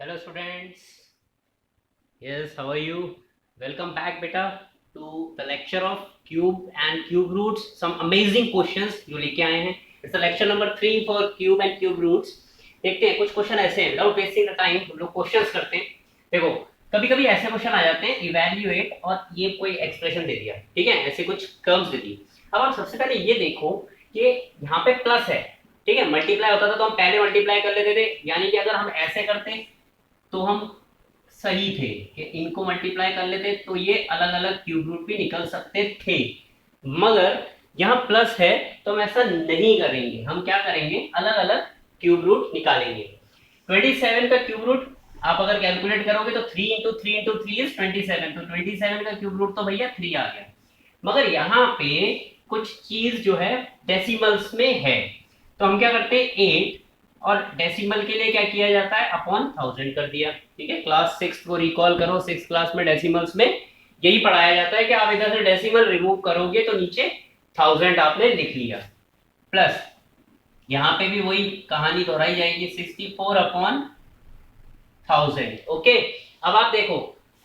Hello students. Yes, how are you? Welcome back beta to the lecture of cube and cube roots. Some amazing questions जो लेके आए हैं. It's the lecture number 3 for cube and cube roots. देखते हैं कुछ question ऐसे हैं. Without wasting the time हम लोग क्वेश्चंस करते हैं. देखो कभी कभी ऐसे क्वेश्चन आ जाते हैं इवेल्युएट और ये कोई एक्सप्रेशन दे दिया, ठीक है, ऐसे कुछ टर्म्स दे दी. अब आप सबसे पहले ये देखो कि यहाँ पे प्लस है, ठीक है, मल्टीप्लाई होता था तो हम पहले मल्टीप्लाई कर लेते थे, यानी कि अगर हम ऐसे करते तो हम सही थे कि इनको मल्टीप्लाई कर लेते तो ये अलग अलग क्यूब रूट भी निकल सकते थे, मगर यहाँ प्लस है तो हम ऐसा नहीं करेंगे. हम क्या करेंगे, अलग अलग क्यूब रूट निकालेंगे. 27 का क्यूब रूट आप अगर कैलकुलेट करोगे तो 3 इंटू 3 इंटू 3 इज 27. तो 27 का क्यूब रूट तो भैया 3 आ गया, मगर यहाँ पे कुछ चीज जो है डेसिमल्स में है, तो हम क्या करते हैं 8 और डेसिमल के लिए क्या किया जाता है, अपॉन 1000 कर दिया. ठीक है, क्लास 6 को रिकॉल करो, 6 क्लास में डेसिमल्स में यही पढ़ाया जाता है कि आप इधर से डेसिमल रिमूव करोगे तो नीचे 1000 आपने लिख लिया. प्लस यहाँ पे भी वही कहानी दोहराई जाएगी, 64 अपॉन 1000. ओके, अब आप देखो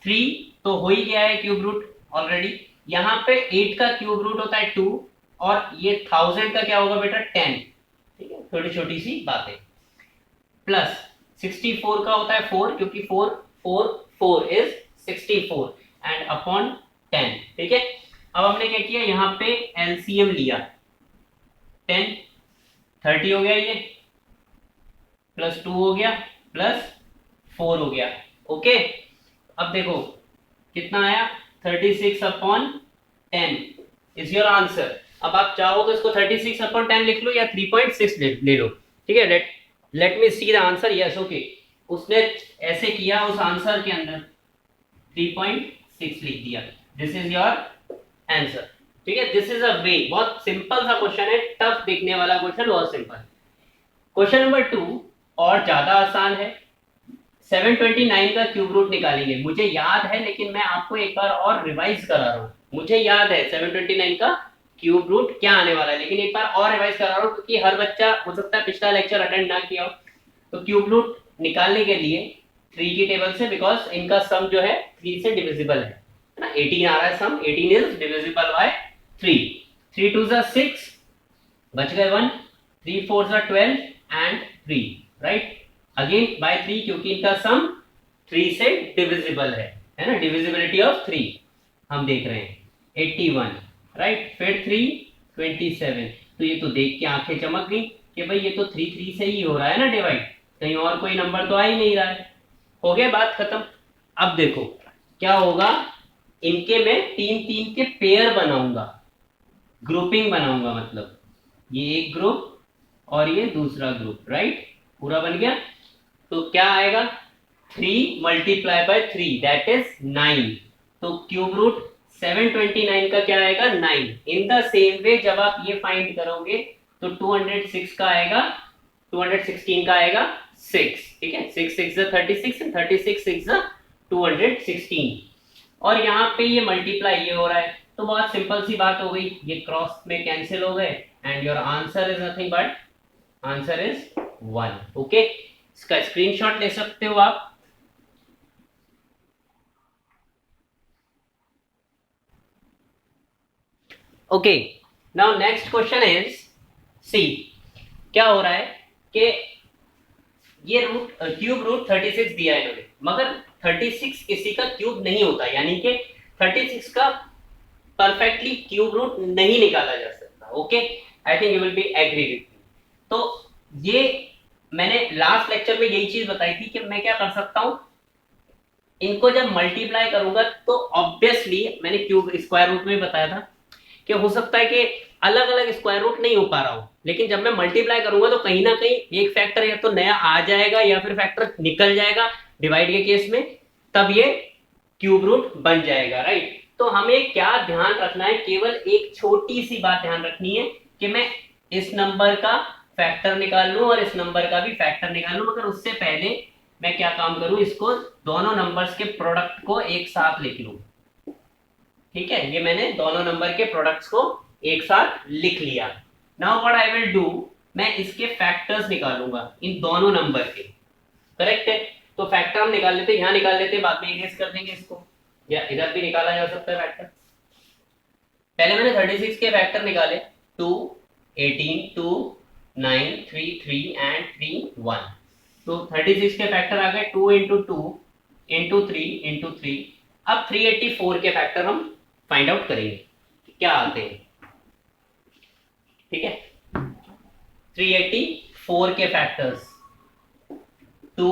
3 तो हो ही गया है क्यूब रूट ऑलरेडी. यहाँ पे 8 का क्यूब रूट होता है 2 और ये 1000 का क्या होगा बेटा 10. ठीक है, छोटी छोटी सी बातें. प्लस 64 का होता है 4, क्योंकि 4 4 4 इज 64 एंड अपॉन 10. ठीक है, अब हमने क्या किया, यहाँ पे एलसीएम लिया, 10 30 हो गया, ये प्लस 2 हो गया प्लस 4 हो गया. ओके, अब देखो कितना आया, 36 अपॉन 10 इज योर आंसर. अब आप चाहो तो इसको 36 अपॉन 10 लिख लो या 3.6 ले लो. ठीक है, let me see the answer. Yes, okay, उसने ऐसे किया, उस आंसर के अंदर 3.6 लिख दिया. This is your answer. ठीक है, दिस इज अ वे. बहुत सिंपल सा क्वेश्चन है, टफ दिखने वाला क्वेश्चन, बहुत सिंपल. क्वेश्चन नंबर 2 और ज्यादा आसान है. 729 का क्यूब रूट निकालेंगे. मुझे याद है, लेकिन मैं आपको एक बार और रिवाइज करा रहा हूँ. मुझे याद है 729 का क्यूब रूट क्या आने वाला है, लेकिन एक बार और रिवाइज करा रहा हूँ क्योंकि हर बच्चा हो सकता है पिछला लेक्चर अटेंड ना किया हो. तो क्यूब रूट निकालने के लिए 3 की टेबल से, बिकॉज इनका सम जो है 3 से डिविजिबल है ना, 18 आ रहा है सम, 18 इज डिविजिबल बाय 3. 3 2 जा 6, बच गए 1, 3 4 जा 12 एंड 3, राइट, अगेन बाय 3 क्योंकि इनका सम 3 से डिविजिबल है ना, डिविजिबिलिटी ऑफ 3 हम देख रहे हैं. 81, राइट, फिर 3 27. तो ये तो देख के आंखें चमक गई कि भाई ये तो 3 3 से ही हो रहा है ना डिवाइड, कहीं और कोई नंबर तो आ ही नहीं रहा है. हो गया, बात खत्म. अब देखो क्या होगा, इनके मैं 3 3 के पेयर बनाऊंगा, ग्रुपिंग बनाऊंगा, मतलब ये एक ग्रुप और ये दूसरा ग्रुप, राइट, पूरा बन गया. तो क्या आएगा, 3 मल्टीप्लाई बाय 3 दैट इज 9. तो क्यूब रूट 729 का क्या आएगा, 9. इन द सेम वे जब आप ये फाइंड करोगे तो 206 का आएगा, 216 का आएगा 6. ठीक है, 6 6 36 एंड 36 6 216. और यहाँ पे ये मल्टीप्लाई ये हो रहा है, तो बहुत सिंपल सी बात हो गई, ये क्रॉस में कैंसिल हो गए and your answer is nothing but answer is 1. Okay, इसका स्क्रीनशॉट ले सकते हो आप. Okay, now next question is C. क्या हो रहा है कि ये रूट क्यूब रूट 36 दिया है इन्होंने, मगर 36 किसी का क्यूब नहीं होता, यानी कि 36 का परफेक्टली क्यूब रूट नहीं निकाला जा सकता. Okay, I think you will be agree with me. तो ये मैंने लास्ट लेक्चर में यही चीज बताई थी कि मैं क्या कर सकता हूं, इनको जब मल्टीप्लाई करूंगा तो ऑब्वियसली मैंने क्यूब स्क्वायर रूट में बताया था कि हो सकता है कि अलग अलग स्क्वायर रूट नहीं हो पा रहा हो, लेकिन जब मैं मल्टीप्लाई करूंगा तो कहीं ना कहीं एक फैक्टर या तो नया आ जाएगा या फिर फैक्टर निकल जाएगा डिवाइड के केस में, तब ये क्यूब रूट बन जाएगा, राइट. तो हमें क्या ध्यान रखना है, केवल एक छोटी सी बात ध्यान रखनी है कि मैं इस नंबर का फैक्टर निकाल लूं और इस नंबर का भी फैक्टर निकाल लूं, मगर उससे पहले मैं क्या काम करूं, इसको दोनों नंबर्स के प्रोडक्ट को एक साथ लिख लूं. ठीक है, ये मैंने दोनों नंबर के प्रोडक्ट्स को एक साथ लिख लिया. Now what I will do, मैं इसके फैक्टर्स निकालूंगा इन दोनों नंबर के, करेक्ट है. तो फैक्टर हम निकाल लेते, यहाँ निकाल लेते, बाद में इरेज कर देंगे इसको, या इधर भी निकाला जा सकता है फैक्टर। पहले मैंने 36 के फैक्टर निकाले, 2, 18, 2, 9, 3, 3 एंड 3, 1। तो 36 के फैक्टर आ गए 2 इंटू 2 इंटू 3 इंटू 3। अब 384 के फैक्टर हम फाइंड आउट करेंगे क्या आते हैं, ठीक है। 384 के फैक्टर्स 2,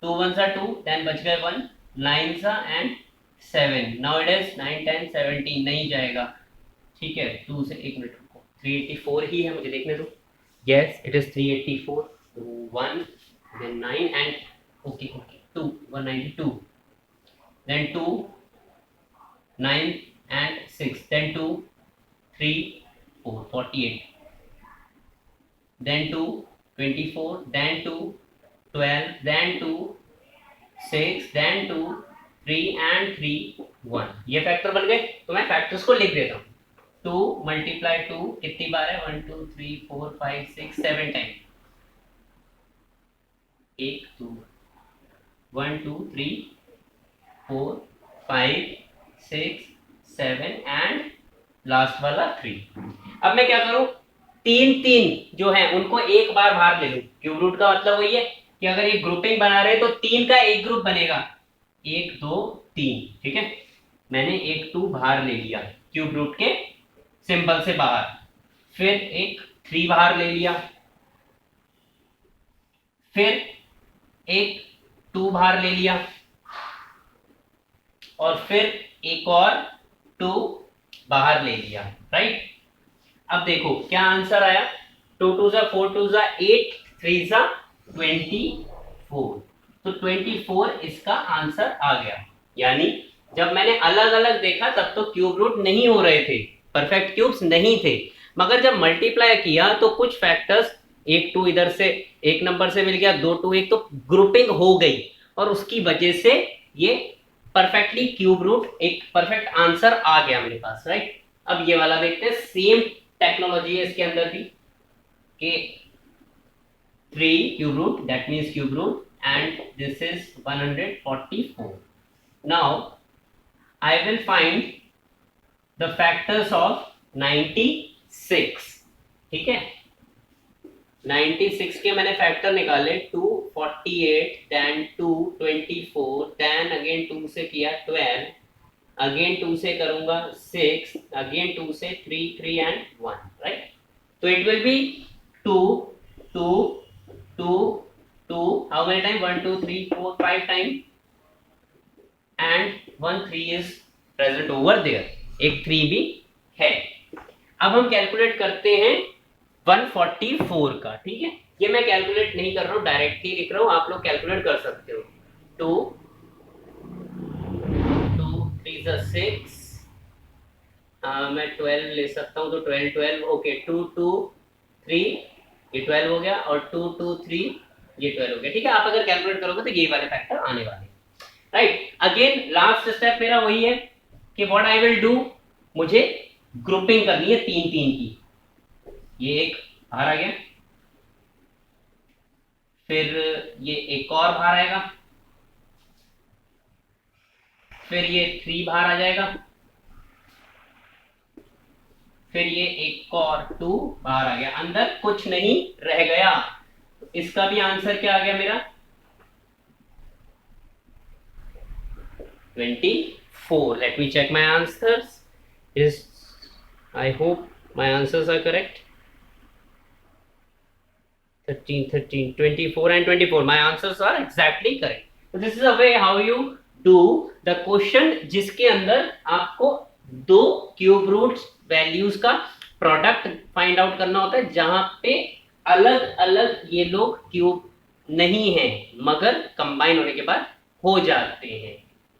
2 1 सा 2, देन बच गए 1, 9 सा एंड 7। नाउ इट इज 9 10 17 नहीं जाएगा, ठीक है। 2 से 1 मिनट रुको, 384 ही है, मुझे देखने दो। Yes it is 384, 1 then 9 and okay 2 192, then 2 9 and 6, then 2 3 4 48, then 2 24, then 2 12, then 2 6, then 2 3 and 3 1। ये फैक्टर बन गए। तो मैं फैक्टर्स को लिख देता हूँ। 2 मल्टीप्लाई 2 कितनी बार है, 1 2 3 4 5 6 7 टाइम। 1 2 1 2 3 4 5 6 7 एंड लास्ट वाला 3। अब मैं क्या करूं, 3 3 जो है उनको एक बार बाहर ले लूं। क्यूब रूट का मतलब वही है कि अगर ये ग्रुपिंग बना रहे तो 3 का एक ग्रुप बनेगा, 1 2 3, ठीक है। मैंने 1 2 बाहर ले लिया क्यूब रूट के सिंबल से बाहर, फिर एक 3 बाहर ले लिया, फिर एक 2 बाहर ले लिया, और फिर एक और 2 बाहर ले लिया, राइट। अब देखो क्या आंसर आया, 2 2 सा 4 2 सा 8, 3 सा 24। तो 24 इसका आंसर आ गया। यानी जब मैंने अलग अलग देखा तब तो क्यूब रूट नहीं हो रहे थे, परफेक्ट क्यूब्स नहीं थे, मगर जब मल्टीप्लाई किया तो कुछ फैक्टर्स, 1 2 इधर से एक नंबर से मिल गया, 2 2 1, तो ग्रुपिंग हो गई और उसकी वजह से ये परफेक्टली क्यूब रूट एक परफेक्ट आंसर आ गया मेरे पास, राइट। अब ये वाला देखते हैं, सेम टेक्नोलॉजी है इसके अंदर भी, कि 3 cube root, that means cube root, and this is 144। Now I will find the factors of 96, ठीक है। 96 के मैंने फैक्टर निकाले, 2 48, देन 2 24, देन अगेन 2 से किया 12, अगेन 2 से करूंगा 6, अगेन 2 से 3 3 एंड 1, राइट। तो it will be 2 2 2 2, how many time, 1 2 3 4 5 time, and 1 3 is present over there, एक 3 भी है। अब हम कैलकुलेट करते हैं 144 का, ठीक है। ये मैं कैलकुलेट नहीं कर रहा हूं, डायरेक्टली लिख रहा हूं, आप लोग कैलकुलेट कर सकते हो। 2 2 3 6, मैं 12 ले सकता हूं, तो 12 12, ओके 2 2 3, ये 12 हो गया, और 2 2 3, ये 12 हो गया, ठीक है। आप अगर कैलकुलेट करोगे तो ये वाले फैक्टर आने वाले, राइट। अगेन लास्ट स्टेप मेरा वही है कि व्हाट आई विल डू, मुझे ग्रुपिंग करनी है 3 3 की। ये एक बाहर आ गया, फिर ये एक और बाहर आएगा, फिर ये 3 बाहर आ जाएगा, फिर ये एक और 2 बाहर आ गया, अंदर कुछ नहीं रह गया। इसका भी आंसर क्या आ गया मेरा, 24। Let me check my answers, is I hope my answers are correct. 13 13 24 and 24, my answers are exactly correct. So this is a way how you do the question जिसके अंदर आपको दो क्यूब रूट्स वैल्यूज का product find out करना होता है, जहां पे अलग अलग ये लोग क्यूब नहीं है मगर कंबाइन होने के बाद हो जाते हैं।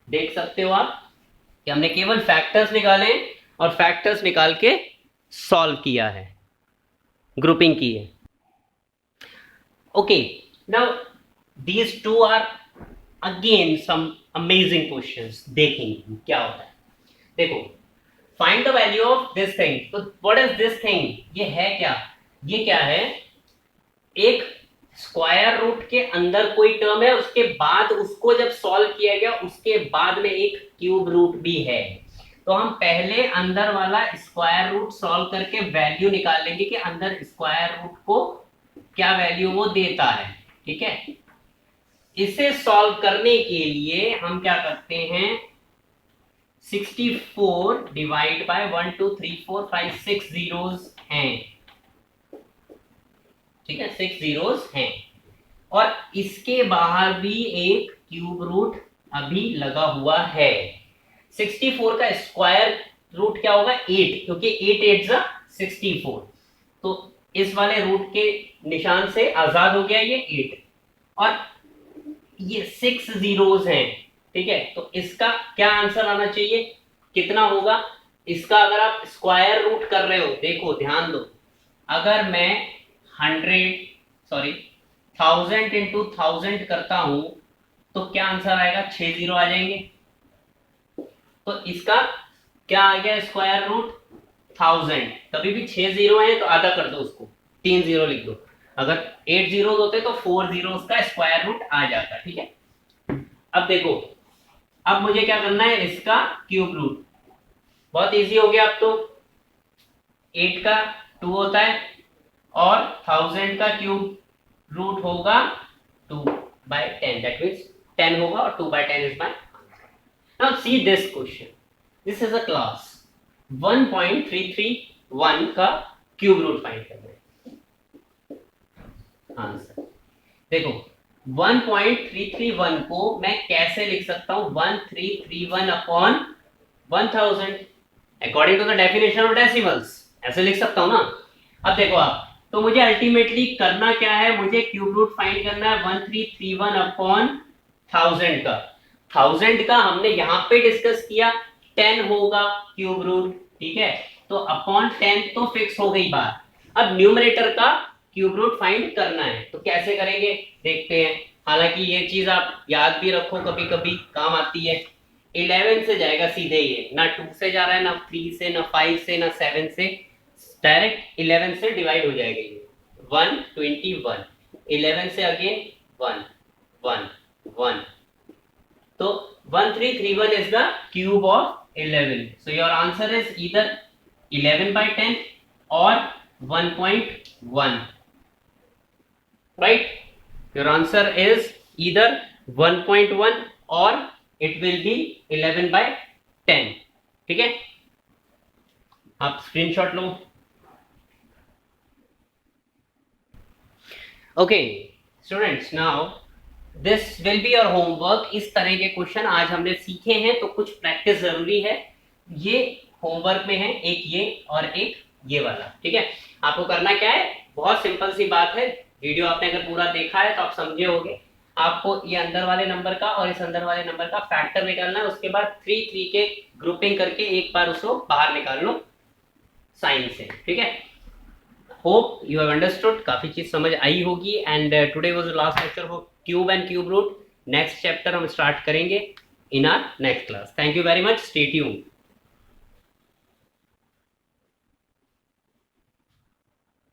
देख सकते हो आप कि हमने केवल फैक्टर्स निकाले और फैक्टर्स निकाल के सॉल्व किया है, ग्रुपिंग की है। Okay, now these two are again some amazing questions। देखेंगे क्या होता है। देखो, find the value of this thing। तो what is this thing? ये है क्या? ये क्या है? एक स्क्वायर रूट के अंदर कोई टर्म है, उसके बाद उसको जब सॉल्व किया गया उसके बाद में एक क्यूब रूट भी है, तो हम पहले अंदर वाला स्क्वायर रूट सॉल्व करके वैल्यू निकाल लेंगे कि अंदर स्क्वायर रूट को क्या वैल्यू वो देता है। ठीक है, इसे सॉल्व करने के लिए हम क्या करते हैं, 64 डिवाइड बाय 1 2 3 4 5 6 जीरोस हैं। ठीक है, 6 जीरोस हैं और इसके बाहर भी एक क्यूब रूट अभी लगा हुआ है। 64 का स्क्वायर रूट क्या होगा, 8, क्योंकि 8 8 जा 64, तो इस वाले रूट के निशान से आजाद हो गया ये 8 और ये 6 जीरोस हैं। ठीक है, तो इसका क्या आंसर आना चाहिए, कितना होगा इसका। अगर आप स्क्वायर रूट कर रहे हो, देखो ध्यान दो, अगर मैं 1000 इंटू 1000 करता हूं तो क्या आंसर आएगा, 6 जीरो आ जाएंगे। तो इसका क्या आ गया, स्क्वायर रूट 1000। कभी भी 6 जीरो है तो आधा कर दो उसको, 3 जीरो लिख दो। अगर 8 जीरो होते तो 4 जीरो का स्क्वायर रूट आ जाता। ठीक है, अब देखो, अब मुझे क्या करना है, इसका क्यूब रूट। बहुत इजी हो गया अब तो, 8 का 2 होता है और 1000 का क्यूब रूट होगा 2/10, दैट मीन्स 10 होगा और 2/10 is my. Now see this question, this is a class 1.331 का क्यूब रूट फाइंड करना है। आंसर देखो, 1.331 को मैं कैसे लिख सकता हूं, 1331 upon 1000 according to the definition of decimals, ऐसे लिख सकता हूं ना। अब देखो आप, तो मुझे अल्टीमेटली करना क्या है, मुझे क्यूब रूट फाइंड करना है 1331 अपॉन 1000 का। 1000 का हमने यहां पे डिस्कस किया, 10 होगा क्यूब रूट। ठीक है, तो अपॉन 10 तो फिक्स हो गई बात। अब न्यूमरेटर का क्यूब रूट फाइंड करना है, तो कैसे करेंगे देखते हैं। हालांकि ये चीज आप याद भी रखो, कभी कभी काम आती है। 11 से जाएगा सीधे, ये ना 2 से जा रहा है, ना 3 से, ना 5 से, ना 7 से, डायरेक्ट 11 से डिवाइड हो जाएगा ये 121। 11 से अगेन 1 1 1, तो 1331 is the cube of 11. So your answer is either 11/10 or 1.1. Right? Your answer is either 1.1 or it will be 11/10. ठीक है, आप screenshot low. Okay, students, now this will be your homework. इस तरह के क्वेश्चन आज हमने सीखे हैं, तो कुछ प्रैक्टिस जरूरी है। ये होमवर्क में है, एक ये और एक ये वाला। ठीक है, आपको करना क्या है, बहुत सिंपल सी बात है। वीडियो आपने अगर पूरा देखा है तो आप समझे होंगे। आपको ये अंदर वाले नंबर का और इस अंदर वाले नंबर का फैक्टर निकालना है, उसके बाद 3 3 के ग्रुपिंग करके एक बार उसको बाहर निकाल लो साइन से। ठीक है, होप यू हैव अंडरस्टूड, काफी चीज समझ आई होगी। And today was the last lecture for cube and cube root. Next chapter हम स्टार्ट करेंगे in our next class. Thank you very much, stay tuned.